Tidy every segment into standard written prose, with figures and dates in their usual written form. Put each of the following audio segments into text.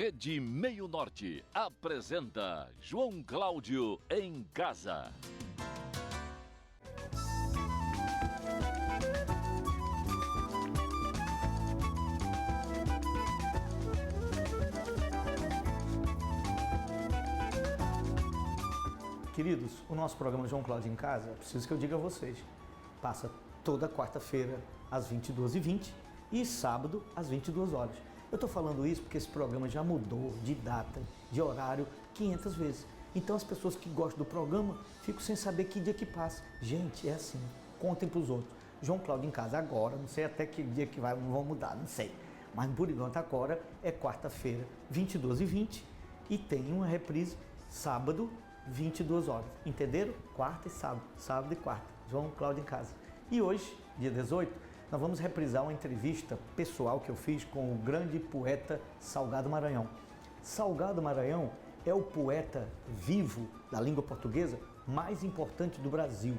Rede Meio Norte apresenta João Cláudio em Casa. Queridos, o nosso programa João Cláudio em Casa, preciso que eu diga a vocês, passa toda quarta-feira às 22h20 e sábado às 22 horas. Eu estou falando isso porque esse programa já mudou de data, de horário 500 vezes. Então as pessoas que gostam do programa ficam sem saber que dia que passa. Gente, é assim, contem para os outros. João Cláudio em Casa agora, não sei até que dia que vão mudar, não sei. Mas por enquanto agora é quarta-feira, 22h20 e tem uma reprise sábado, 22 horas. Entenderam? Quarta e sábado, sábado e quarta. João Cláudio em Casa. E hoje, dia 18, nós vamos reprisar uma entrevista pessoal que eu fiz com o grande poeta Salgado Maranhão. Salgado Maranhão é o poeta vivo da língua portuguesa mais importante do Brasil.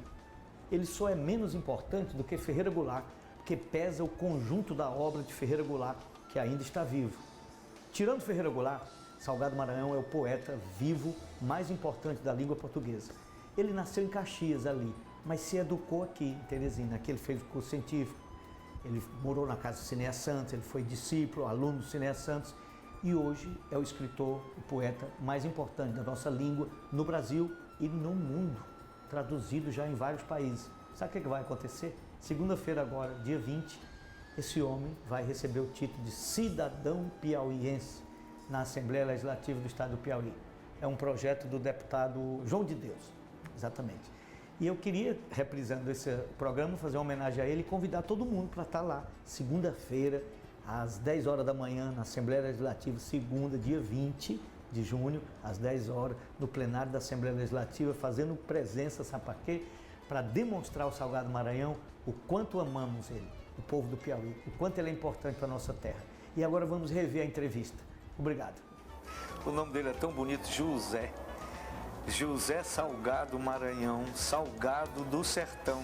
Ele só é menos importante do que Ferreira Goulart, porque pesa o conjunto da obra de Ferreira Goulart, que ainda está vivo. Tirando Ferreira Goulart, Salgado Maranhão é o poeta vivo mais importante da língua portuguesa. Ele nasceu em Caxias ali, mas se educou aqui em Teresina, aqui ele fez o curso científico. Ele morou na casa do Cinéas Santos, ele foi discípulo, aluno do Cinéas Santos e hoje é o escritor, o poeta mais importante da nossa língua no Brasil e no mundo, traduzido já em vários países. Sabe o que vai acontecer? Segunda-feira agora, dia 20, esse homem vai receber o título de cidadão piauiense na Assembleia Legislativa do Estado do Piauí. É um projeto do deputado João de Deus, exatamente. E eu queria, reprisando esse programa, fazer uma homenagem a ele e convidar todo mundo para estar lá, segunda-feira, às 10 horas da manhã, na Assembleia Legislativa, segunda, dia 20 de junho, às 10 horas, no plenário da Assembleia Legislativa, fazendo presença, sabe para quê? Para demonstrar ao Salgado Maranhão o quanto amamos ele, o povo do Piauí, o quanto ele é importante para a nossa terra. E agora vamos rever a entrevista. Obrigado. O nome dele é tão bonito, José Salgado Maranhão, Salgado do Sertão.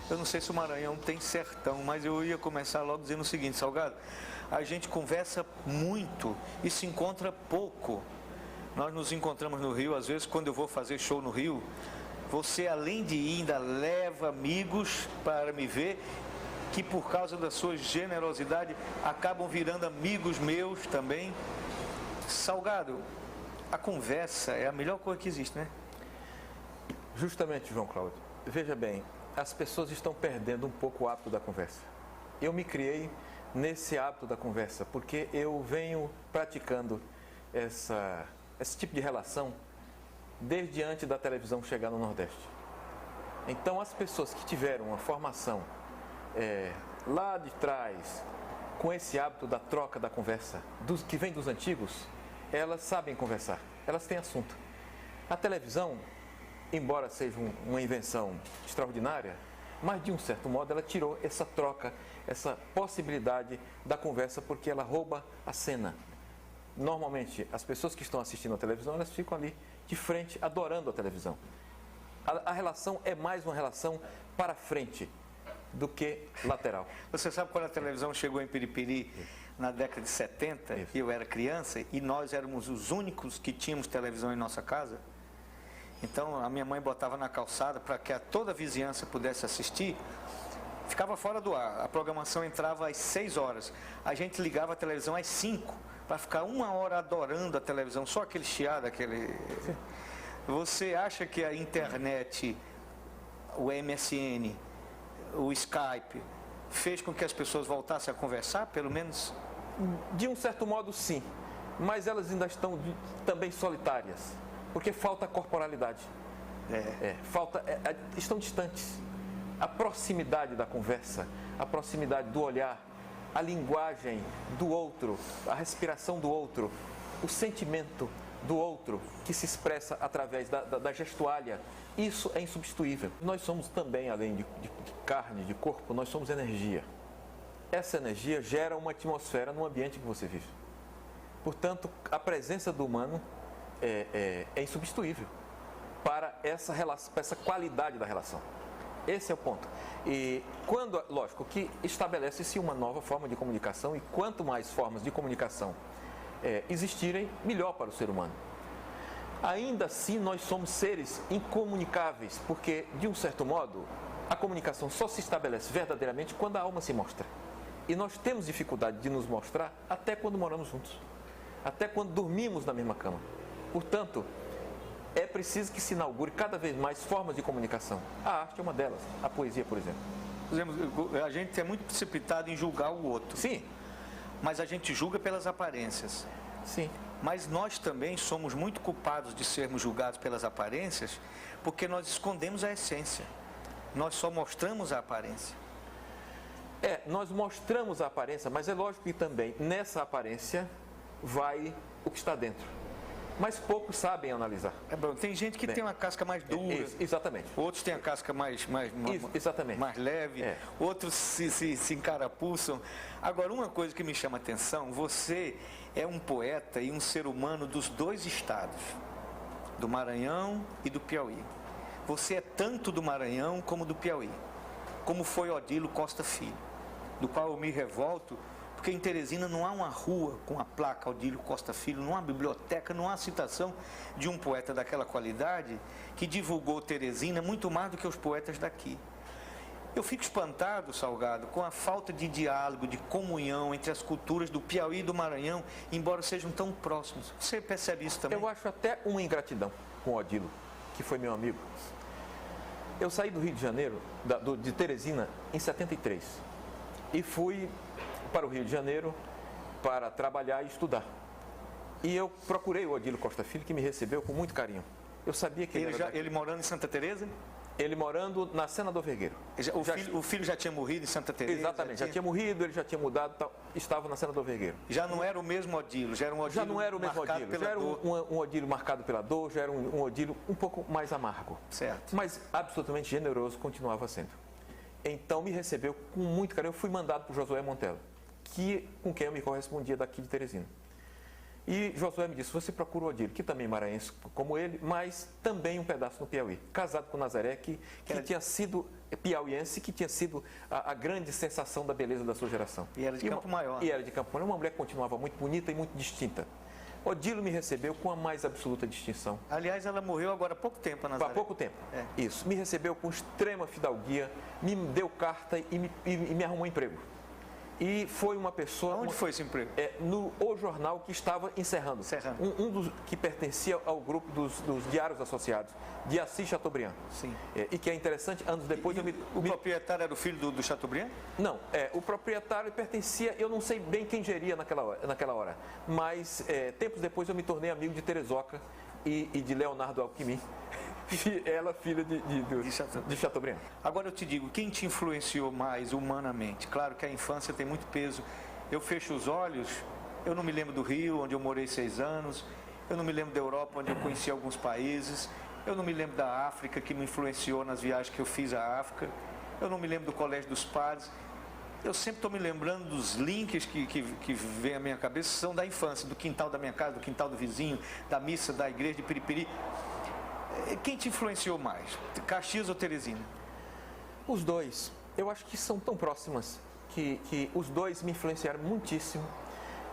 Eu não sei se o Maranhão tem sertão, mas eu ia começar logo dizendo o seguinte: Salgado, a gente conversa muito e se encontra pouco. Nós nos encontramos no Rio, às vezes quando eu vou fazer show no Rio, você além de ir ainda leva amigos para me ver, que por causa da sua generosidade acabam virando amigos meus também. Salgado, a conversa é a melhor coisa que existe, né? Justamente, João Cláudio. Veja bem, as pessoas estão perdendo um pouco o hábito da conversa. Eu me criei nesse hábito da conversa, porque eu venho praticando esse tipo de relação desde antes da televisão chegar no Nordeste. Então, as pessoas que tiveram uma formação lá de trás, com esse hábito da troca da conversa, que vem dos antigos, elas sabem conversar, elas têm assunto. A televisão, embora seja uma invenção extraordinária, mas de um certo modo ela tirou essa troca, essa possibilidade da conversa, porque ela rouba a cena. Normalmente, as pessoas que estão assistindo a televisão, elas ficam ali de frente, adorando a televisão. A relação é mais uma relação para frente do que lateral. Você sabe quando a televisão chegou em Piripiri na década de 70, e eu era criança, e nós éramos os únicos que tínhamos televisão em nossa casa? Então a minha mãe botava na calçada para que toda a vizinhança pudesse assistir. Ficava fora do ar, a programação entrava às 6 horas, a gente ligava a televisão às 5 para ficar 1 hora adorando a televisão, só aquele chiado, aquele... Sim. Você acha que a internet, o MSN, o Skype, fez com que as pessoas voltassem a conversar, pelo menos? De um certo modo, sim. Mas elas ainda estão também solitárias, porque falta corporalidade. Estão distantes. A proximidade da conversa, a proximidade do olhar, a linguagem do outro, a respiração do outro, o sentimento do outro que se expressa através da gestuália, isso é insubstituível. Nós somos também, além de carne, de corpo, nós somos energia. Essa energia gera uma atmosfera no ambiente que você vive. Portanto, a presença do humano é insubstituível para essa relação, para essa qualidade da relação. Esse é o ponto. E quando, lógico, que estabelece-se uma nova forma de comunicação, e quanto mais formas de comunicação existirem, melhor para o ser humano. Ainda assim, nós somos seres incomunicáveis, porque, de um certo modo, a comunicação só se estabelece verdadeiramente quando a alma se mostra. E nós temos dificuldade de nos mostrar até quando moramos juntos, até quando dormimos na mesma cama. Portanto, é preciso que se inaugure cada vez mais formas de comunicação. A arte é uma delas, a poesia, por exemplo. A gente é muito precipitado em julgar o outro. Sim. Mas a gente julga pelas aparências. Sim. Mas nós também somos muito culpados de sermos julgados pelas aparências, porque nós escondemos a essência. Nós só mostramos a aparência. Nós mostramos a aparência, mas é lógico que também nessa aparência vai o que está dentro. Mas poucos sabem analisar. Tem gente que tem uma casca mais dura. Exatamente. Outros têm a casca mais leve. Outros se encarapuçam. Agora, uma coisa que me chama a atenção, você é um poeta e um ser humano dos dois estados, do Maranhão e do Piauí. Você é tanto do Maranhão como do Piauí, como foi Odilo Costa Filho, do qual eu me revolto, porque em Teresina não há uma rua com a placa Odilo Costa Filho, não há biblioteca, não há citação de um poeta daquela qualidade que divulgou Teresina muito mais do que os poetas daqui. Eu fico espantado, Salgado, com a falta de diálogo, de comunhão entre as culturas do Piauí e do Maranhão, embora sejam tão próximos. Você percebe isso também? Eu acho até uma ingratidão com o Odilo, que foi meu amigo. Eu saí do Rio de Janeiro, de Teresina, em 73, e fui para o Rio de Janeiro para trabalhar e estudar. E eu procurei o Odilo Costa Filho, que me recebeu com muito carinho. Eu sabia que ele morando em Santa Teresa? Ele morando na Senador Vergueiro. O filho já tinha morrido em Santa Teresa? Exatamente, já tinha morrido, ele já tinha mudado, estava na Senador Vergueiro. Já não era o mesmo Odilo, já era um Odilo já não era o mesmo Odilo, já era um Odilo marcado pela dor, já era um Odilo um pouco mais amargo. Certo. Mas absolutamente generoso continuava sendo. Então me recebeu com muito carinho. Eu fui mandado por Josué Montelo, com quem eu me correspondia daqui de Teresina. E Josué me disse, você procura o Odilo, que também é maranhense como ele, mas também um pedaço no Piauí. Casado com Nazaré, que tinha sido piauiense, que tinha sido a grande sensação da beleza da sua geração. E era de Campo Maior. E era de Campo Maior. Uma mulher que continuava muito bonita e muito distinta. Odilo me recebeu com a mais absoluta distinção. Aliás, ela morreu agora há pouco tempo, a Nazaré. Há pouco tempo, Isso. Me recebeu com extrema fidalguia, me deu carta e me arrumou emprego. E foi uma pessoa... Onde foi esse emprego? No O Jornal, que estava encerrando. Um dos que pertencia ao grupo dos Diários Associados, de Assis Chateaubriand. Sim. E que é interessante, anos depois... O proprietário era o filho do Chateaubriand? Não, o proprietário pertencia... Eu não sei bem quem geria naquela hora, mas tempos depois eu me tornei amigo de Terezoca e de Leonardo Alckmin. Ela filha de Chateaubriand. Agora eu te digo, quem te influenciou mais humanamente? Claro que a infância tem muito peso. Eu fecho os olhos, eu não me lembro do Rio, onde eu morei 6 anos. Eu não me lembro da Europa, onde eu conheci alguns países. Eu não me lembro da África, que me influenciou nas viagens que eu fiz à África. Eu não me lembro do Colégio dos Padres. Eu sempre estou me lembrando dos links que vêm à minha cabeça, são da infância, do quintal da minha casa, do quintal do vizinho, da missa da igreja de Piripiri. Quem te influenciou mais, Caxias ou Teresina? Os dois. Eu acho que são tão próximas que os dois me influenciaram muitíssimo.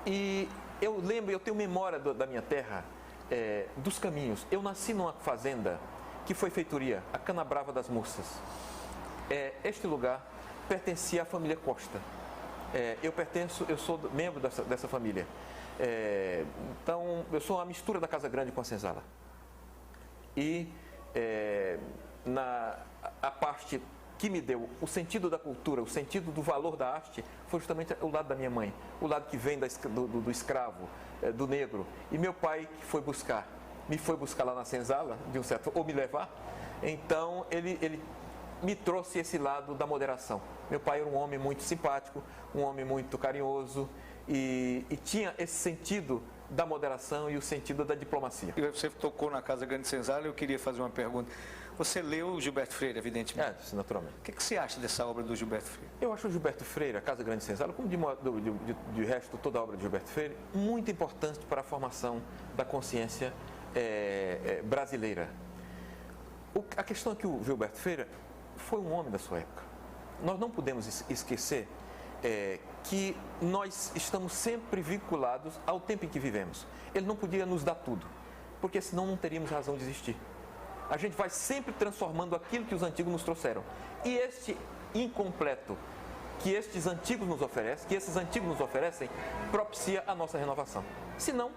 E eu tenho memória da minha terra, dos caminhos. Eu nasci numa fazenda que foi feitoria, a Canabrava das Moças. Este lugar pertencia à família Costa. Eu sou membro dessa família. Então, eu sou uma mistura da Casa Grande com a Senzala. E a parte que me deu o sentido da cultura, o sentido do valor da arte, foi justamente o lado da minha mãe, o lado que vem do escravo, do negro. E meu pai que me foi buscar lá na Senzala, ou me levar, então ele me trouxe esse lado da moderação. Meu pai era um homem muito simpático, um homem muito carinhoso e tinha esse sentido da moderação e o sentido da diplomacia. Você tocou na Casa Grande Senzala, eu queria fazer uma pergunta. Você leu Gilberto Freire, evidentemente? Naturalmente. O que você acha dessa obra do Gilberto Freire? Eu acho o Gilberto Freire, a Casa Grande Senzala, como de resto toda a obra de Gilberto Freire, muito importante para a formação da consciência brasileira. A questão é que o Gilberto Freire foi um homem da sua época. Nós não podemos esquecer que nós estamos sempre vinculados ao tempo em que vivemos. Ele não podia nos dar tudo, porque senão não teríamos razão de existir. A gente vai sempre transformando aquilo que os antigos nos trouxeram. E este incompleto que estes antigos nos oferecem, que esses antigos nos oferecem, propicia a nossa renovação. Senão,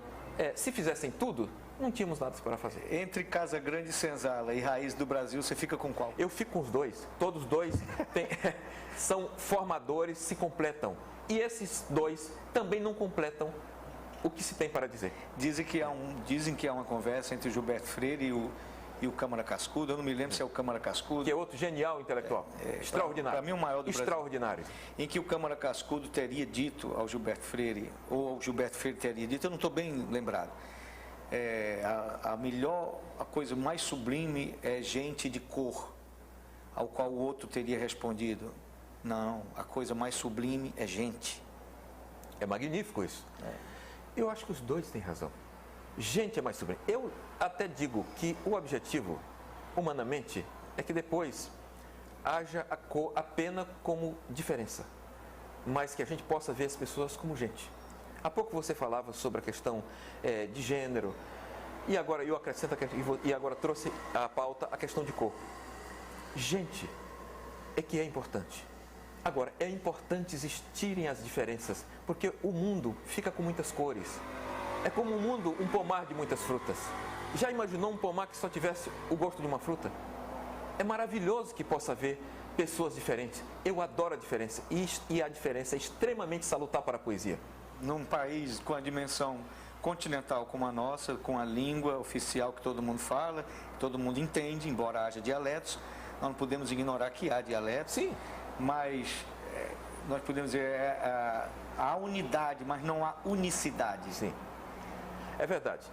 se fizessem tudo, não tínhamos nada para fazer. Entre Casa Grande, Senzala e Raiz do Brasil, você fica com qual? Eu fico com os dois. Todos os dois são formadores, se completam. E esses dois também não completam o que se tem para dizer. Dizem que há uma conversa entre o Gilberto Freire e o Câmara Cascudo. Eu não me lembro se é o Câmara Cascudo. Que é outro genial intelectual. Extraordinário. Para mim, o maior do Extraordinário. Brasil. Em que o Câmara Cascudo teria dito ao Gilberto Freire, ou o Gilberto Freire teria dito, eu não estou bem lembrado, a coisa mais sublime é gente de cor, ao qual o outro teria respondido, não, a coisa mais sublime é gente. É magnífico isso. Eu acho que os dois têm razão. Gente é mais sublime. Eu até digo que o objetivo, humanamente, é que depois haja a cor apenas como diferença, mas que a gente possa ver as pessoas como gente. Há pouco você falava sobre a questão de gênero, e agora eu acrescento, e agora trouxe à pauta a questão de cor. Gente é que é importante. Agora, é importante existirem as diferenças, porque o mundo fica com muitas cores. É como um mundo, um pomar de muitas frutas. Já imaginou um pomar que só tivesse o gosto de uma fruta? É maravilhoso que possa haver pessoas diferentes. Eu adoro a diferença, e a diferença é extremamente salutar para a poesia. Num país com a dimensão continental como a nossa, com a língua oficial que todo mundo fala, que todo mundo entende, embora haja dialetos, nós não podemos ignorar que há dialetos. Sim. Mas nós podemos dizer, há unidade, mas não há unicidade. Sim, é verdade.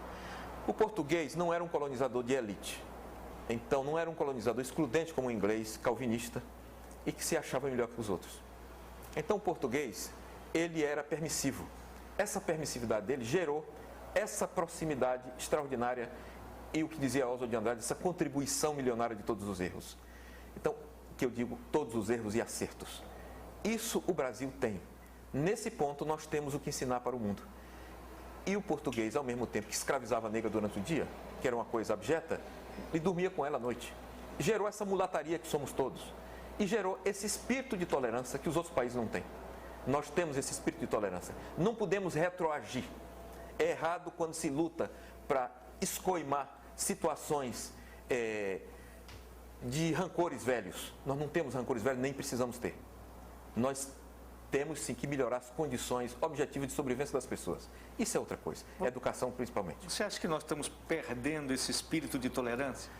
O português não era um colonizador de elite. Então, não era um colonizador excludente como o inglês, calvinista, e que se achava melhor que os outros. Então, o português, ele era permissivo. Essa permissividade dele gerou essa proximidade extraordinária e o que dizia Oswald de Andrade, essa contribuição milionária de todos os erros. Então, que eu digo, todos os erros e acertos. Isso o Brasil tem. Nesse ponto, nós temos o que ensinar para o mundo. E o português, ao mesmo tempo que escravizava a negra durante o dia, que era uma coisa abjeta, e dormia com ela à noite. Gerou essa mulataria que somos todos. E gerou esse espírito de tolerância que os outros países não têm. Nós temos esse espírito de tolerância. Não podemos retroagir. É errado quando se luta para escoimar situações de rancores velhos. Nós não temos rancores velhos, nem precisamos ter. Nós temos sim que melhorar as condições objetivas de sobrevivência das pessoas. Isso é outra coisa, educação principalmente. Você acha que nós estamos perdendo esse espírito de tolerância?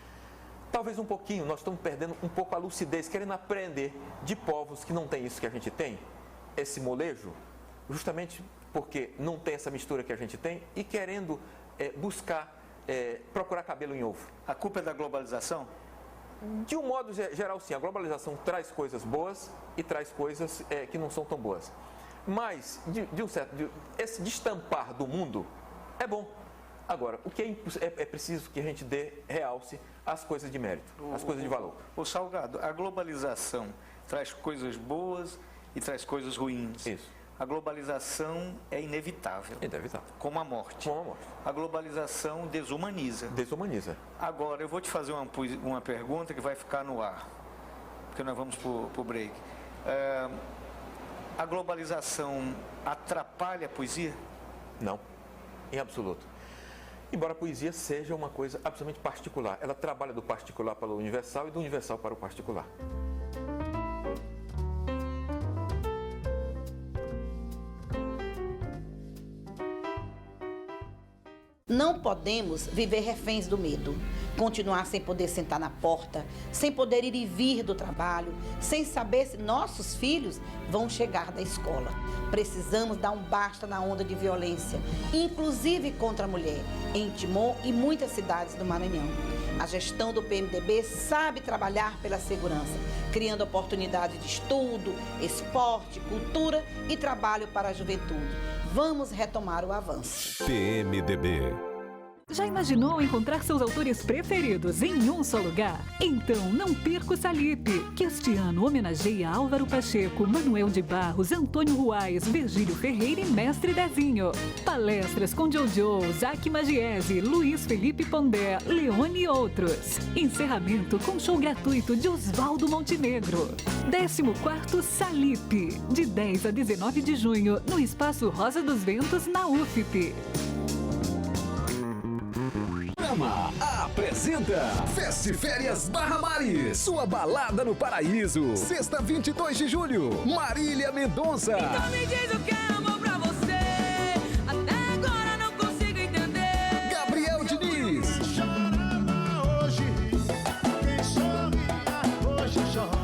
Talvez um pouquinho, nós estamos perdendo um pouco a lucidez, querendo aprender de povos que não têm isso que a gente tem, esse molejo, justamente porque não tem essa mistura que a gente tem e querendo procurar cabelo em ovo. A culpa é da globalização? De um modo geral, sim. A globalização traz coisas boas e traz coisas que não são tão boas. Mas, esse destampar do mundo é bom. Agora, o que é preciso que a gente dê realce às coisas de mérito, às coisas de valor. O Salgado, a globalização traz coisas boas e traz coisas ruins. Isso. A globalização é inevitável. Inevitável. Como a morte. Como a morte. A globalização desumaniza. Desumaniza. Agora, eu vou te fazer uma pergunta que vai ficar no ar, porque nós vamos para o break. A globalização atrapalha a poesia? Não, em absoluto. Embora a poesia seja uma coisa absolutamente particular. Ela trabalha do particular para o universal e do universal para o particular. Não podemos viver reféns do medo, continuar sem poder sentar na porta, sem poder ir e vir do trabalho, sem saber se nossos filhos vão chegar da escola. Precisamos dar um basta na onda de violência, inclusive contra a mulher, em Timon e muitas cidades do Maranhão. A gestão do PMDB sabe trabalhar pela segurança, criando oportunidades de estudo, esporte, cultura e trabalho para a juventude. Vamos retomar o avanço. PMDB. Já imaginou encontrar seus autores preferidos em um só lugar? Então não perca o Salip, que este ano homenageia Álvaro Pacheco, Manuel de Barros, Antônio Ruais, Virgílio Ferreira e Mestre Dezinho. Palestras com Jojo, Zac Magiese, Luiz Felipe Pondé, Leone e outros. Encerramento com show gratuito de Oswaldo Montenegro. 14º Salip, de 10 a 19 de junho, no Espaço Rosa dos Ventos, na UFP. Apresenta Festiférias Barra Mares, sua balada no paraíso. Sexta, 22 de julho, Marília Mendonça. Então me diz o que é amor pra você, até agora não consigo entender. Gabriel Diniz.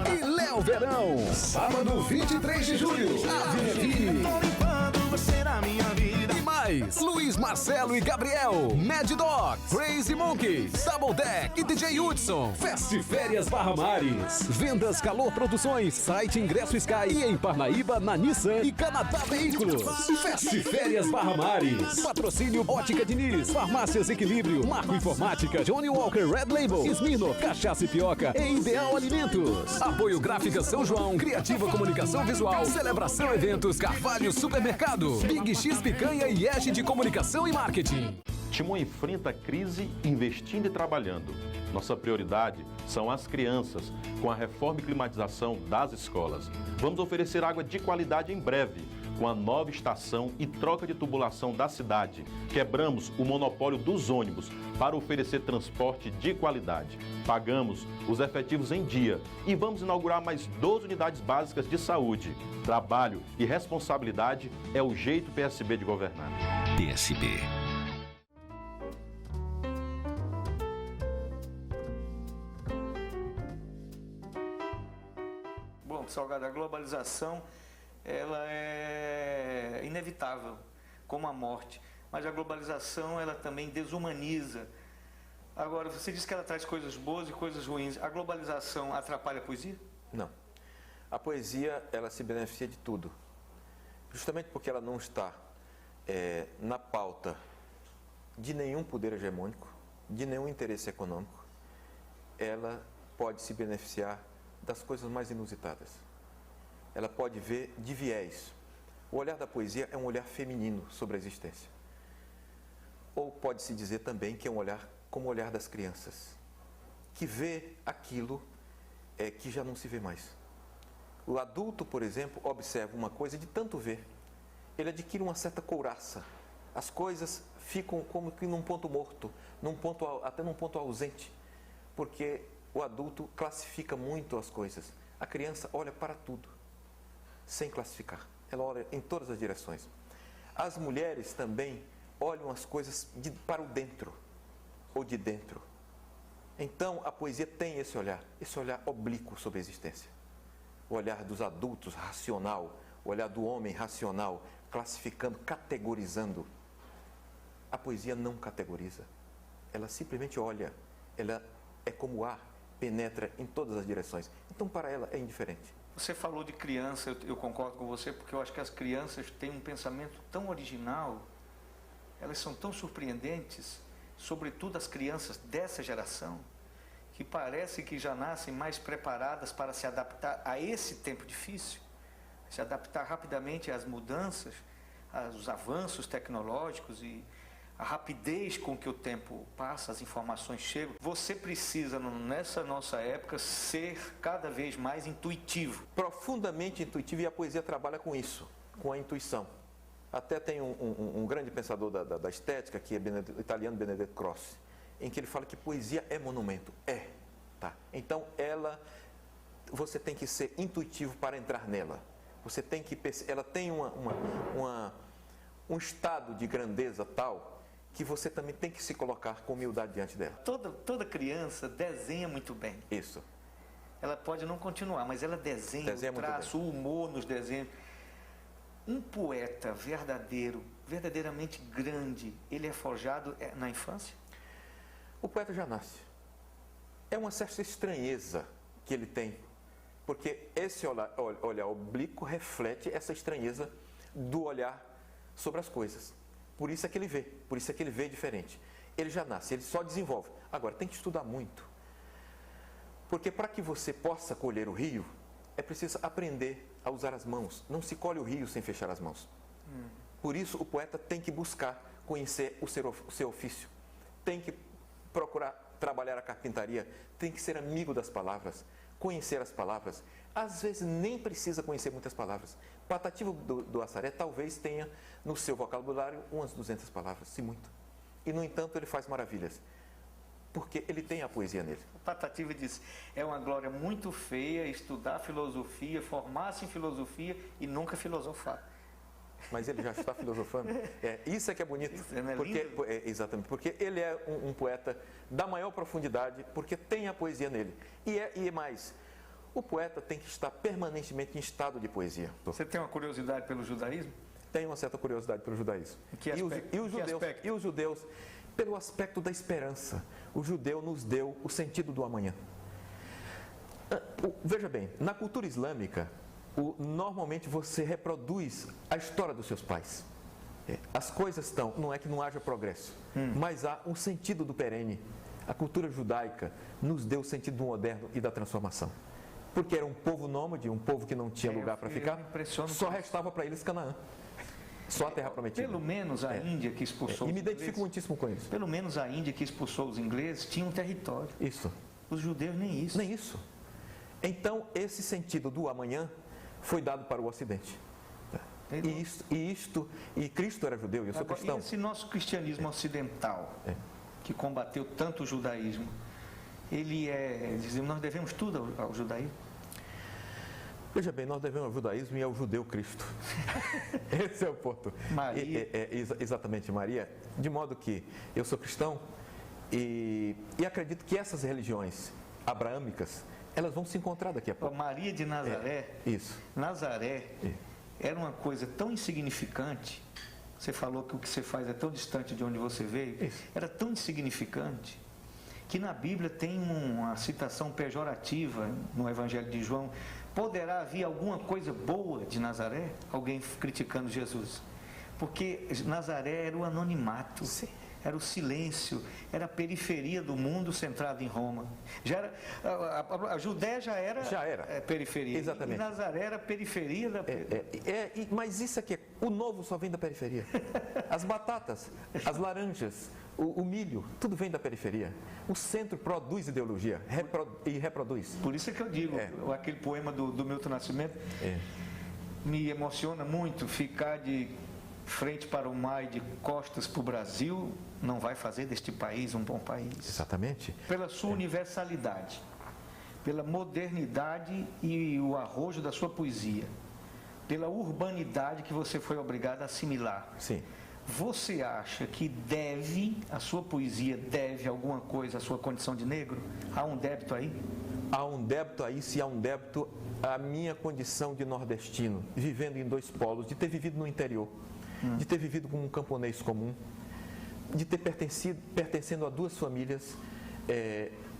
E Léo Verão. Sábado, 23 de julho, Avenida. E mais, Luiz Marcelo e Gabriel, Mad Dog, Crazy Monkeys, Double Deck e DJ Hudson. Festiférias Barra Mares. Vendas Calor Produções, site Ingresso Sky e em Parnaíba, na Nissan e Canadá Veículos. Festiférias Barra Mares. Patrocínio Ótica Diniz, Farmácias Equilíbrio, Marco Informática, Johnny Walker Red Label, Smirnoff, Cachaça e Pioca e Ideal Alimentos. Apoio Gráfica São João, Criativa Comunicação Visual, Celebração Eventos, Carvalho Supermercado, Big X Picanha e EGE de Comunicação e Marketing. Timon enfrenta a crise investindo e trabalhando. Nossa prioridade são as crianças, com a reforma e climatização das escolas. Vamos oferecer água de qualidade em breve, com a nova estação e troca de tubulação da cidade. Quebramos o monopólio dos ônibus para oferecer transporte de qualidade. Pagamos os efetivos em dia e vamos inaugurar mais 12 unidades básicas de saúde. Trabalho e responsabilidade é o jeito PSB de governar. PSB. Bom, Salgado, a globalização ela é inevitável, como a morte. Mas a globalização ela também desumaniza. Agora, você disse que ela traz coisas boas e coisas ruins. A globalização atrapalha a poesia? Não. A poesia, ela se beneficia de tudo. Justamente porque ela não está na pauta de nenhum poder hegemônico, de nenhum interesse econômico, ela pode se beneficiar das coisas mais inusitadas. Ela pode ver de viés. O olhar da poesia é um olhar feminino sobre a existência. Ou pode-se dizer também que é um olhar como o olhar das crianças, que vê aquilo que já não se vê mais. O adulto, por exemplo, observa uma coisa de tanto ver. Ele adquire uma certa couraça. As coisas ficam como que num ponto morto, até num ponto ausente, porque o adulto classifica muito as coisas. A criança olha para tudo, sem classificar. Ela olha em todas as direções. As mulheres também olham as coisas para o dentro, ou de dentro. Então, a poesia tem esse olhar oblíquo sobre a existência. O olhar dos adultos, racional, o olhar do homem racional, classificando, categorizando. A poesia não categoriza. Ela simplesmente olha. Ela é como o ar, penetra em todas as direções. Então, para ela, é indiferente. Você falou de criança, eu concordo com você, porque eu acho que as crianças têm um pensamento tão original, elas são tão surpreendentes, sobretudo as crianças dessa geração, que parece que já nascem mais preparadas para se adaptar a esse tempo difícil, se adaptar rapidamente às mudanças, aos avanços tecnológicos e a rapidez com que o tempo passa, as informações chegam. Você precisa, nessa nossa época, ser cada vez mais intuitivo. Profundamente intuitivo, e a poesia trabalha com isso, com a intuição. Até tem um grande pensador da estética, que é o italiano Benedetto Croce, em que ele fala que poesia é monumento. Tá? Então, você tem que ser intuitivo para entrar nela. Você tem que ela tem um estado de grandeza tal que você também tem que se colocar com humildade diante dela. Toda criança desenha muito bem. Isso. Ela pode não continuar, mas ela desenha o traço, o humor nos desenhos. Um poeta verdadeiramente grande, ele é forjado na infância? O poeta já nasce. É uma certa estranheza que ele tem, porque esse olhar oblíquo reflete essa estranheza do olhar sobre as coisas. Por isso é que ele vê diferente. ele já nasce, ele só desenvolve. Agora, tem que estudar muito. Porque para que você possa colher o rio, é preciso aprender a usar as mãos. Não se colhe o rio sem fechar as mãos. Por isso, o poeta tem que buscar conhecer o seu ofício. Tem que procurar trabalhar a carpintaria. Tem que ser amigo das palavras. Conhecer as palavras. Às vezes, nem precisa conhecer muitas palavras. Patativa do Assaré talvez tenha no seu vocabulário umas 200 palavras, se muito. E, no entanto, ele faz maravilhas. Porque ele tem a poesia nele. Patativa diz, é uma glória muito feia estudar filosofia, formar-se em filosofia e nunca filosofar. Mas ele já está filosofando. Isso é que é bonito. Isso é porque, lindo. exatamente, porque ele é um poeta da maior profundidade, porque tem a poesia nele. E mais, o poeta tem que estar permanentemente em estado de poesia. Você tem uma curiosidade pelo judaísmo? Tenho uma certa curiosidade pelo judaísmo. Que aspecto? E os judeus, pelo aspecto da esperança. O judeu nos deu o sentido do amanhã. Veja bem, na cultura islâmica, normalmente você reproduz a história dos seus pais. As coisas estão, não é que não haja progresso, mas há um sentido do perene. A cultura judaica nos deu o sentido do moderno e da transformação. Porque era um povo nômade, um povo que não tinha lugar para ficar, só restava para eles Canaã. Só a terra prometida. Pelo menos a Índia que expulsou E me os identifico ingleses, muitíssimo com eles. Pelo menos a Índia que expulsou os ingleses tinha um território. Isso. Os judeus nem isso. Nem isso. Então, esse sentido do amanhã foi dado para o Ocidente. E Cristo era judeu, e eu sou cristão. E esse nosso cristianismo ocidental, que combateu tanto o judaísmo, dizemos, nós devemos tudo ao judaísmo? Veja bem, nós devemos ao judaísmo e ao judeu Cristo. Esse é o ponto. Maria. Exatamente, Maria. De modo que eu sou cristão e acredito que essas religiões abraâmicas, elas vão se encontrar daqui a pouco. Maria de Nazaré. Isso. Nazaré era uma coisa tão insignificante. Você falou que o que você faz é tão distante de onde você veio. Isso. Era tão insignificante que na Bíblia tem uma citação pejorativa no Evangelho de João. Poderá haver alguma coisa boa de Nazaré? Alguém criticando Jesus. Porque Nazaré era o anonimato. Sim. Era o silêncio, era a periferia do mundo centrado em Roma. Já era, a Judéia já era periferia. Exatamente. E Nazaré era a periferia da... Mas isso aqui, o novo só vem da periferia. As batatas, as laranjas, o milho, tudo vem da periferia. O centro produz ideologia e reproduz. Por isso é que eu digo, aquele poema do Milton Nascimento, me emociona muito ficar de frente para o mar e de costas para o Brasil, não vai fazer deste país um bom país. Exatamente. Pela sua universalidade, pela modernidade e o arrojo da sua poesia, pela urbanidade que você foi obrigado a assimilar. Sim. Você acha que a sua poesia deve alguma coisa à sua condição de negro? Há um débito aí? Há um débito aí, se há um débito à minha condição de nordestino, vivendo em dois polos, de ter vivido no interior, de ter vivido como um camponês comum, de ter pertencendo a duas famílias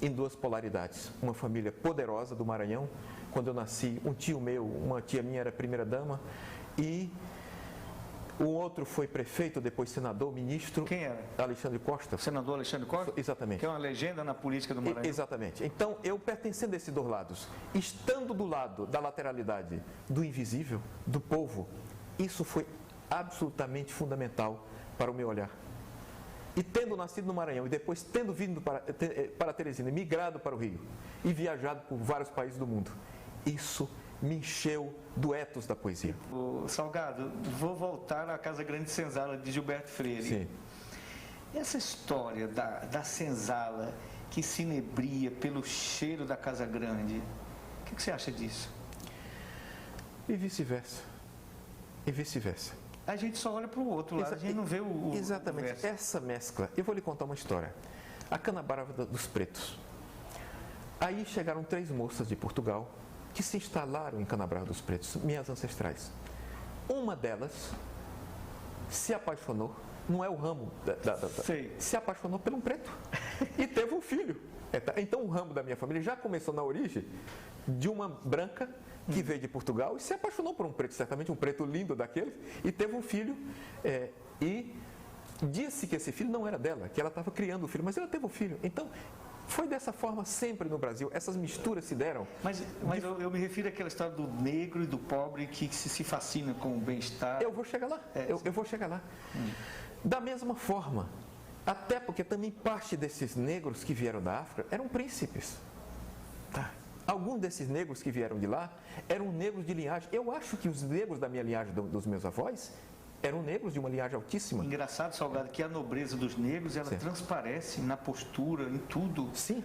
em duas polaridades. Uma família poderosa do Maranhão, quando eu nasci, um tio meu, uma tia minha era primeira-dama, e o outro foi prefeito, depois senador, ministro. Quem era? Alexandre Costa. Senador Alexandre Costa? Exatamente. Que é uma legenda na política do Maranhão. Exatamente. Então, eu pertencendo a esses dois lados, estando do lado da lateralidade do invisível, do povo, isso foi absolutamente fundamental para o meu olhar. E tendo nascido no Maranhão e depois tendo vindo para Teresina, migrado para o Rio e viajado por vários países do mundo, isso me encheu do ethos da poesia. Salgado, vou voltar à Casa Grande Senzala de Gilberto Freire. Sim. Essa história da senzala que se inebria pelo cheiro da Casa Grande, o que você acha disso? E vice-versa. E vice-versa. A gente só olha para o outro lado, a gente não vê o Exatamente. verso. Essa mescla, eu vou lhe contar uma história. A Canabrava dos Pretos. Aí chegaram 3 moças de Portugal que se instalaram em Canabrava dos Pretos, minhas ancestrais. Uma delas se apaixonou, não é o ramo se apaixonou por um preto e teve um filho. Então o ramo da minha família já começou na origem de uma branca que veio de Portugal e se apaixonou por um preto, certamente um preto lindo daquele, e teve um filho. E disse que esse filho não era dela, que ela estava criando o filho, mas ela teve o filho. Então, foi dessa forma sempre no Brasil. Essas misturas se deram. Mas eu me refiro àquela história do negro e do pobre que se fascina com o bem-estar. Eu vou chegar lá. Eu vou chegar lá. Da mesma forma, até porque também parte desses negros que vieram da África eram príncipes. Tá? Alguns desses negros que vieram de lá eram negros de linhagem. Eu acho que os negros da minha linhagem, dos meus avós, eram negros de uma linhagem altíssima. Engraçado, Salgado, que a nobreza dos negros, ela transparece na postura, em tudo. Sim.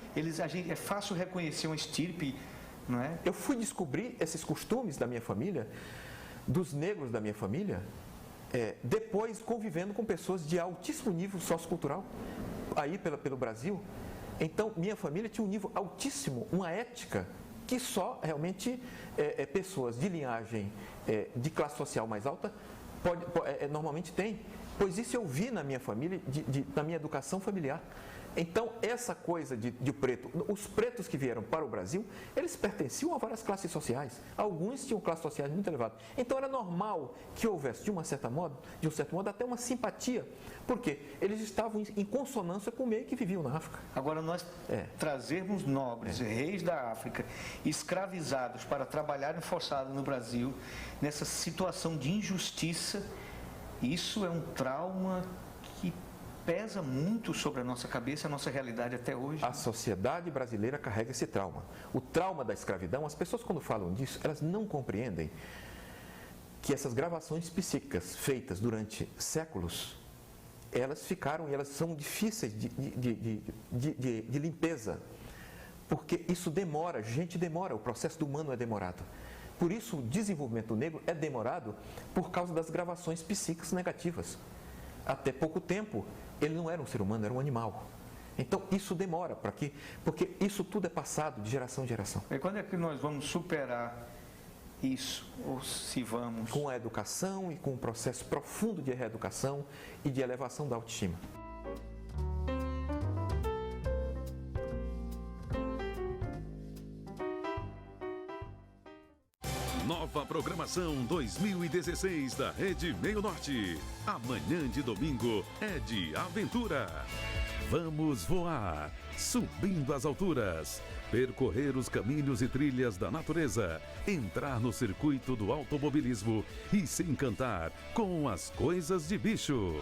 É fácil reconhecer uma estirpe, não é? Eu fui descobrir esses costumes da minha família, dos negros da minha família, depois convivendo com pessoas de altíssimo nível sociocultural, aí pelo Brasil. Então, minha família tinha um nível altíssimo, uma ética que só realmente pessoas de linhagem de classe social mais alta normalmente tem, pois isso eu vi na minha família, na minha educação familiar. Então, essa coisa de preto, os pretos que vieram para o Brasil, eles pertenciam a várias classes sociais. Alguns tinham classes sociais muito elevadas. Então, era normal que houvesse, de um certo modo, até uma simpatia, porque eles estavam em consonância com o meio que viviam na África. Agora, nós trazermos nobres, reis da África, escravizados para trabalharem forçados no Brasil, nessa situação de injustiça, isso é um trauma que pesa muito sobre a nossa cabeça, a nossa realidade até hoje. A sociedade brasileira carrega esse trauma. O trauma da escravidão, as pessoas quando falam disso, elas não compreendem que essas gravações psíquicas feitas durante séculos, elas ficaram e elas são difíceis de limpeza, porque isso demora, o processo do humano é demorado. Por isso o desenvolvimento negro é demorado por causa das gravações psíquicas negativas. Até pouco tempo, ele não era um ser humano, era um animal. Então, isso demora, porque isso tudo é passado de geração em geração. E quando é que nós vamos superar isso, ou se vamos? Com a educação e com um processo profundo de reeducação e de elevação da autoestima. Nova programação 2016 da Rede Meio Norte. Amanhã de domingo é de aventura. Vamos voar, subindo as alturas, percorrer os caminhos e trilhas da natureza, entrar no circuito do automobilismo e se encantar com as coisas de bicho.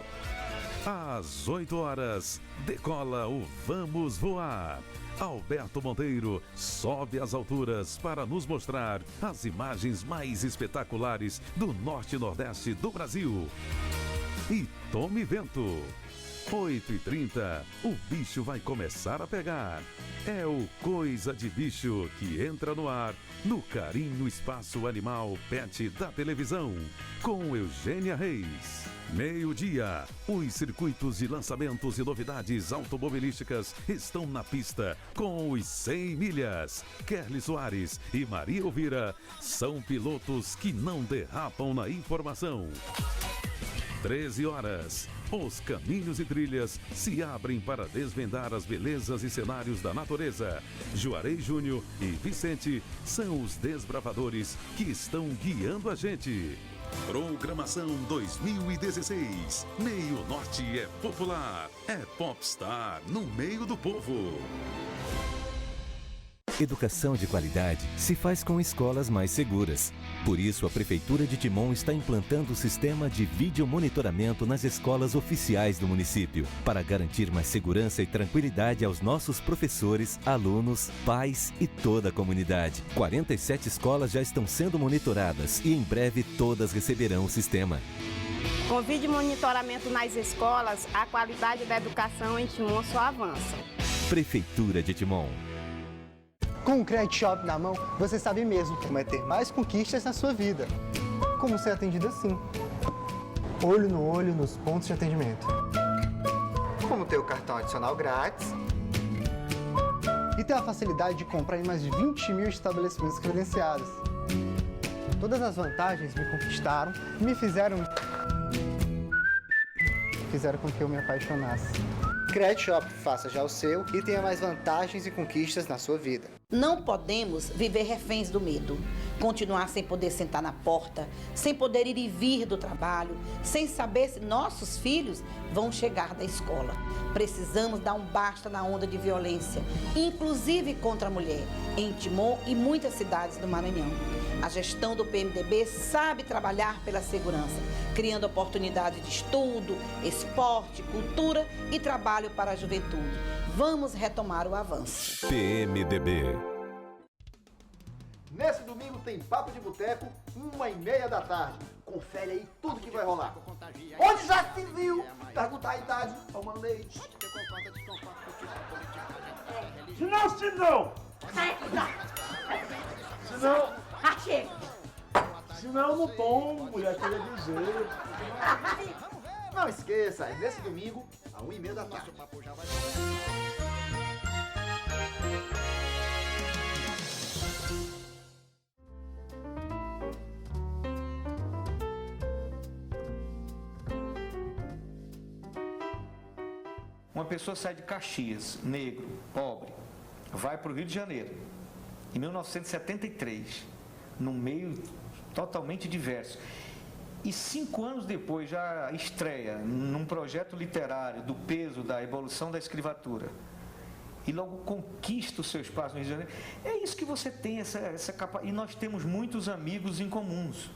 Às 8 horas, decola o Vamos Voar. Alberto Monteiro sobe às alturas para nos mostrar as imagens mais espetaculares do norte e nordeste do Brasil. E tome vento. 8h30, o bicho vai começar a pegar. É o Coisa de Bicho que entra no ar no Carinho Espaço Animal Pet da televisão, com Eugênia Reis. Meio-dia, os circuitos de lançamentos e novidades automobilísticas estão na pista com os 100 milhas. Kerly Soares e Maria Elvira são pilotos que não derrapam na informação. 13 horas, os caminhos e trilhas se abrem para desvendar as belezas e cenários da natureza. Juarez Júnior e Vicente são os desbravadores que estão guiando a gente. Programação 2016. Meio Norte é popular, é popstar no meio do povo. Educação de qualidade se faz com escolas mais seguras. Por isso, a Prefeitura de Timon está implantando o sistema de videomonitoramento nas escolas oficiais do município, para garantir mais segurança e tranquilidade aos nossos professores, alunos, pais e toda a comunidade. 47 escolas já estão sendo monitoradas e em breve todas receberão o sistema. Com vídeo monitoramento nas escolas, a qualidade da educação em Timon só avança. Prefeitura de Timon. Com o Credit Shop na mão, você sabe mesmo como é ter mais conquistas na sua vida. Como ser atendido assim, olho no olho nos pontos de atendimento. Como ter o cartão adicional grátis. E ter a facilidade de comprar em mais de 20 mil estabelecimentos credenciados. Todas as vantagens me conquistaram e me fizeram com que eu me apaixonasse. Credit Shop, faça já o seu e tenha mais vantagens e conquistas na sua vida. Não podemos viver reféns do medo. continuar sem poder sentar na porta, sem poder ir e vir do trabalho, sem saber se nossos filhos vão chegar da escola. Precisamos dar um basta na onda de violência, inclusive contra a mulher, em Timon e muitas cidades do Maranhão. A gestão do PMDB sabe trabalhar pela segurança, criando oportunidades de estudo, esporte, cultura e trabalho para a juventude. Vamos retomar o avanço. PMDB. Nesse domingo tem Papo de Boteco, 1h30 da tarde. Confere aí tudo que vai rolar. Onde já se viu? Perguntar a idade ao Mano Leite. Se não. Se não, no tom, mulher queria dizer. Não esqueça, é nesse domingo, às 1h30 da tarde. Uma pessoa sai de Caxias, negro, pobre, vai para o Rio de Janeiro, em 1973, num meio totalmente diverso. E 5 anos depois já estreia num projeto literário do peso da evolução da escrivatura. E logo conquista o seu espaço no Rio de Janeiro. É isso que você tem, essa capacidade. E nós temos muitos amigos em comuns.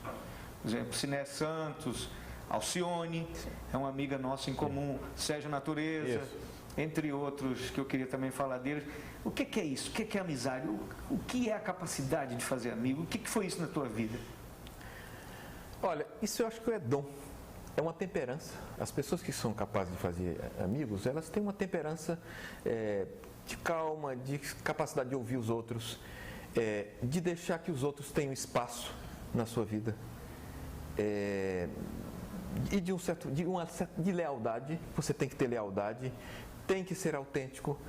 Por exemplo, Ciné Santos, Alcione, é uma amiga nossa em comum, Sérgio Natureza, entre outros que eu queria também falar deles. O que é isso? O que é amizade? O que é a capacidade de fazer amigo? O que foi isso na tua vida? Olha, isso eu acho que é dom, é uma temperança. As pessoas que são capazes de fazer amigos, elas têm uma temperança de calma, de capacidade de ouvir os outros, de deixar que os outros tenham espaço na sua vida. E de lealdade. Você tem que ter lealdade, tem que ser autêntico,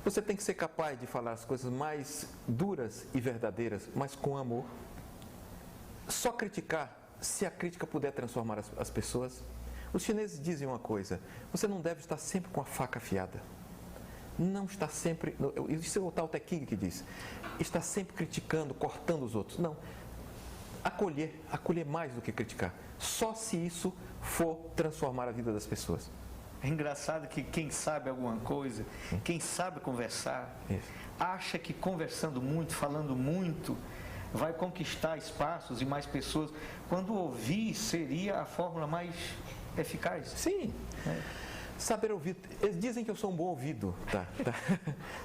você tem que ser capaz de falar as coisas mais duras e verdadeiras, mas com amor. Só criticar, se a crítica puder transformar as pessoas. Os chineses dizem uma coisa: você não deve estar sempre com a faca afiada. Não está sempre, isso é o Tao Te Ching que diz, está sempre criticando, cortando os outros. Não. Acolher mais do que criticar. Só se isso for transformar a vida das pessoas. É engraçado que quem sabe alguma coisa, quem sabe conversar, acha que conversando muito, falando muito, vai conquistar espaços e mais pessoas, quando ouvir seria a fórmula mais eficaz. Sim. Saber ouvir. Eles dizem que eu sou um bom ouvido, tá?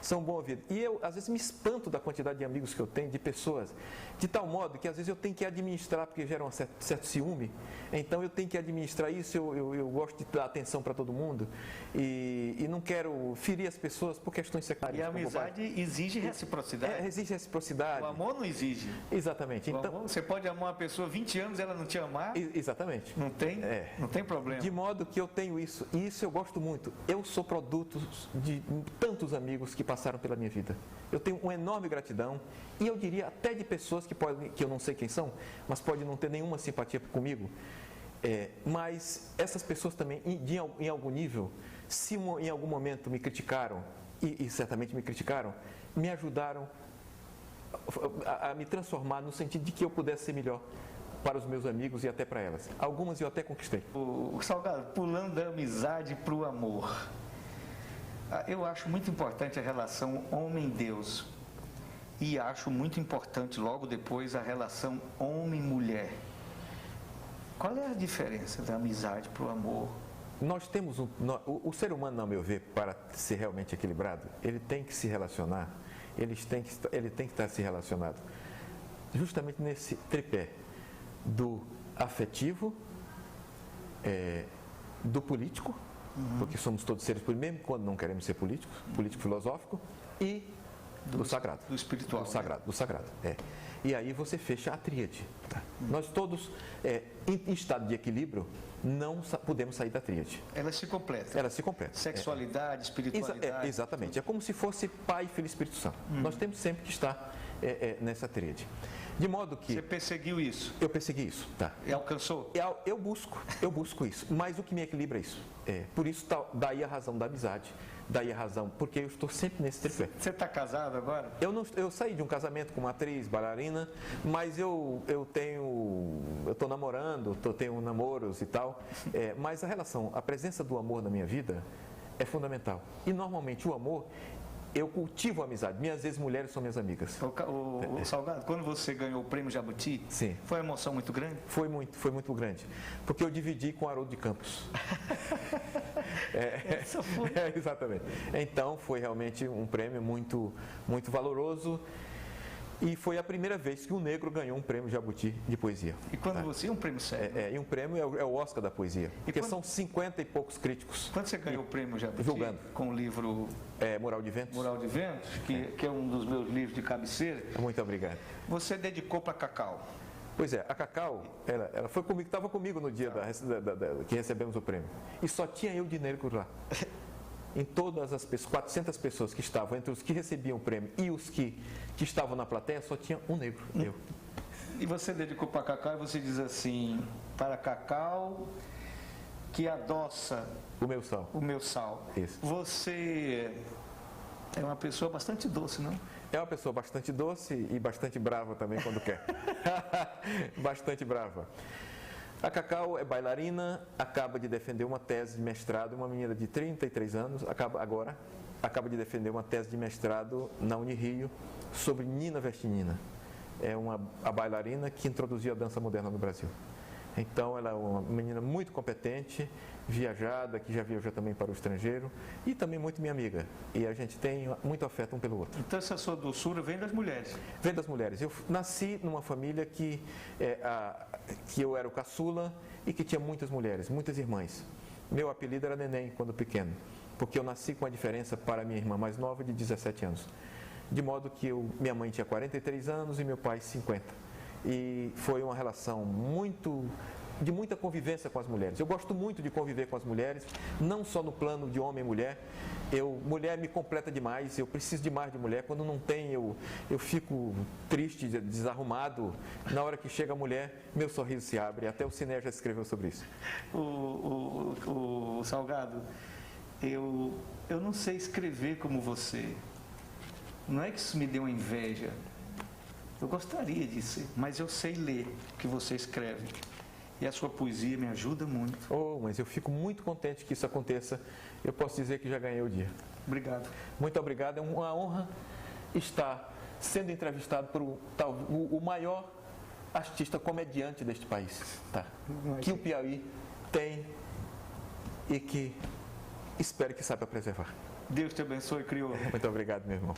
Sou um bom ouvido. E eu, às vezes, me espanto da quantidade de amigos que eu tenho, de pessoas, de tal modo que, às vezes, eu tenho que administrar, porque gera um certo ciúme. Então, eu tenho que administrar isso, eu gosto de dar atenção para todo mundo e não quero ferir as pessoas por questões secundárias. E a amizade exige reciprocidade. Exige reciprocidade. O amor não exige. Exatamente. Então, você pode amar uma pessoa 20 anos e ela não te amar. Exatamente. Não tem problema. De modo que eu tenho isso, e isso eu gosto muito. Eu sou produto de tantos amigos que passaram pela minha vida. Eu tenho uma enorme gratidão, e eu diria até de pessoas que eu não sei quem são, mas podem não ter nenhuma simpatia comigo. Mas essas pessoas também, em algum nível, se em algum momento me criticaram, e certamente me criticaram, me ajudaram a me transformar no sentido de que eu pudesse ser melhor para os meus amigos e até para elas. Algumas eu até conquistei. O Salgado, pulando da amizade para o amor. Eu acho muito importante a relação homem-Deus. E acho muito importante, logo depois, a relação homem-mulher. Qual é a diferença da amizade para o amor? Nós temos o ser humano, ao meu ver, para ser realmente equilibrado, ele tem que se relacionar, ele tem que estar se relacionado justamente nesse tripé do afetivo, do político, porque somos todos seres políticos, mesmo quando não queremos ser políticos, político-filosófico, e do sagrado. Do espiritual. Do sagrado. E aí você fecha a tríade. Tá? Nós todos, em estado de equilíbrio, não podemos sair da tríade. Ela se completa. Ela se completa. Sexualidade, espiritualidade. Exatamente. É como se fosse Pai, Filho e Espírito Santo. Nós temos sempre que estar nessa tríade. De modo que... Você perseguiu isso? Eu persegui isso, tá. E alcançou? Eu busco isso. Mas o que me equilibra é isso. Por isso, daí a razão da amizade, Daí a razão, porque eu estou sempre nesse tripé. Você está casado agora? Eu saí de um casamento com uma atriz, bailarina, mas eu estou namorando, tenho namoros e tal, mas a presença do amor na minha vida é fundamental. E normalmente o amor, eu cultivo a amizade. Minhas ex-mulheres são minhas amigas. O Salgado, quando você ganhou o prêmio Jabuti, sim, foi uma emoção muito grande? Foi muito grande. Porque eu dividi com Haroldo de Campos. Exatamente. Então foi realmente um prêmio muito valoroso. E foi a primeira vez que um negro ganhou um prêmio Jabuti de poesia. E quando você... um prêmio sério? E um prêmio é o Oscar da poesia. Porque são 50 e poucos críticos. Quando você ganhou o prêmio Jabuti? Julgando. Com o livro... Mural de Ventos. Mural de Ventos, que é um dos meus livros de cabeceira. Muito obrigado. Você dedicou para Cacau. Pois é, a Cacau, ela foi comigo, estava comigo no dia que recebemos o prêmio. E só tinha eu de negro lá. Em todas as pessoas, 400 pessoas que estavam, entre os que recebiam o prêmio e os que estavam na plateia, só tinha um negro, eu. E você dedicou para Cacau e você diz assim, para Cacau que adoça o meu sal. O meu sal. Isso. Você é uma pessoa bastante doce, não? É uma pessoa bastante doce e bastante brava também quando quer. Bastante brava. A Cacau é bailarina, acaba de defender uma tese de mestrado, uma menina de 33 anos, acaba de defender uma tese de mestrado na Unirio sobre Nina Vestinina. É a bailarina que introduziu a dança moderna no Brasil. Então ela é uma menina muito competente, viajada, que já viajou também para o estrangeiro e também muito minha amiga. E a gente tem muito afeto um pelo outro. Então essa sua doçura vem das mulheres? Vem das mulheres. Eu nasci numa família que eu era o caçula e que tinha muitas mulheres, muitas irmãs. Meu apelido era Neném quando pequeno, porque eu nasci com a diferença para minha irmã mais nova de 17 anos. De modo que minha mãe tinha 43 anos e meu pai 50. E foi uma relação de muita convivência com as mulheres. Eu gosto muito de conviver com as mulheres, não só no plano de homem e mulher. Mulher me completa demais, eu preciso demais de mulher. Quando não tem, eu fico triste, desarrumado. Na hora que chega a mulher, meu sorriso se abre. Até o Ciné já escreveu sobre isso. O Salgado, eu não sei escrever como você. Não é que isso me deu inveja. Eu gostaria de ser, mas eu sei ler o que você escreve. E a sua poesia me ajuda muito. Mas eu fico muito contente que isso aconteça. Eu posso dizer que já ganhei o dia. Obrigado. Muito obrigado. É uma honra estar sendo entrevistado por o maior artista comediante deste país. Tá? Que o Piauí tem e que espero que saiba preservar. Deus te abençoe, crioulo. Muito obrigado, meu irmão.